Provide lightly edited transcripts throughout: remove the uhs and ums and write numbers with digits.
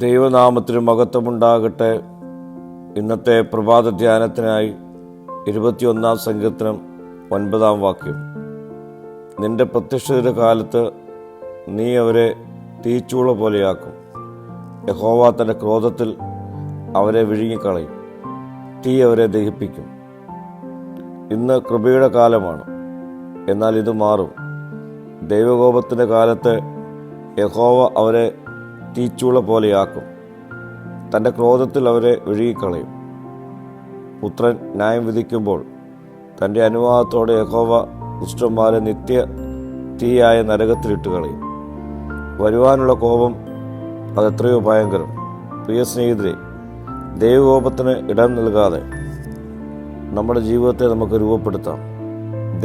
ദൈവനാമത്തിന് മഹത്വമുണ്ടാകട്ടെ. ഇന്നത്തെ പ്രഭാത ധ്യാനത്തിനായി 21 സങ്കീർത്തനം 9 വാക്യം. നിന്റെ പ്രത്യക്ഷതയുടെ കാലത്ത് നീ അവരെ തീച്ചൂള പോലെയാക്കും. യഹോവ തൻ്റെ ക്രോധത്തിൽ അവരെ വിഴുങ്ങിക്കളയും, തീ അവരെ ദഹിപ്പിക്കും. ഇന്ന് കൃപയുടെ കാലമാണ്, എന്നാൽ ഇത് മാറും. ദൈവകോപത്തിൻ്റെ കാലത്ത് യഹോവ അവരെ തീച്ചൂള പോലെയാക്കും, തൻ്റെ ക്രോധത്തിൽ അവരെ വിഴുങ്ങിക്കളയും. പുത്രൻ ന്യായം വിധിക്കുമ്പോൾ തൻ്റെ അനുവാദത്തോടെ യഹോവ ദുഷ്ടന്മാരെ നിത്യ തീയായ നരകത്തിലിട്ട് കളയും. വരുവാനുള്ള കോപം അതെത്രയോ ഭയങ്കരം. പ്രിയ സ്നേഹിതരെ, ദൈവകോപത്തിന് ഇടം നൽകാതെ നമ്മുടെ ജീവിതത്തെ നമുക്ക് രൂപപ്പെടുത്താം.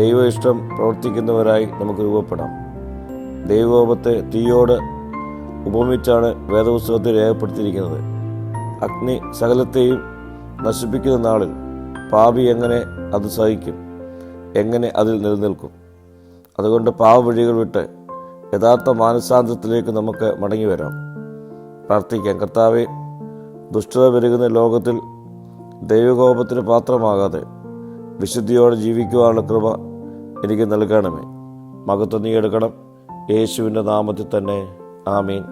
ദൈവ ഇഷ്ടം പ്രവർത്തിക്കുന്നവരായി നമുക്ക് രൂപപ്പെടാം. ദൈവകോപത്തെ തീയോട് ഉപമിച്ചാണ് വേദപുസ്തകത്തിൽ രേഖപ്പെടുത്തിയിരിക്കുന്നത്. അഗ്നി സകലത്തെയും നശിപ്പിക്കുന്ന നാളിൽ പാപി എങ്ങനെ അത് സഹിക്കും, എങ്ങനെ അതിൽ നിലനിൽക്കും? അതുകൊണ്ട് പാപവഴികൾ വിട്ട് യഥാർത്ഥ മാനസാന്തരത്തിലേക്ക് നമുക്ക് മടങ്ങി വരാം. പ്രാർത്ഥിക്കാം. കർത്താവേ, ദുഷ്ടത പെരുകുന്ന ലോകത്തിൽ ദൈവകോപത്തിന് പാത്രമാകാതെ വിശുദ്ധിയോടെ ജീവിക്കുവാനുള്ള കൃപ എനിക്ക് നൽകണമേ. മഹത്വം നീ എടുക്കണം. യേശുവിൻ്റെ നാമത്തിൽ തന്നെ. ആമീൻ.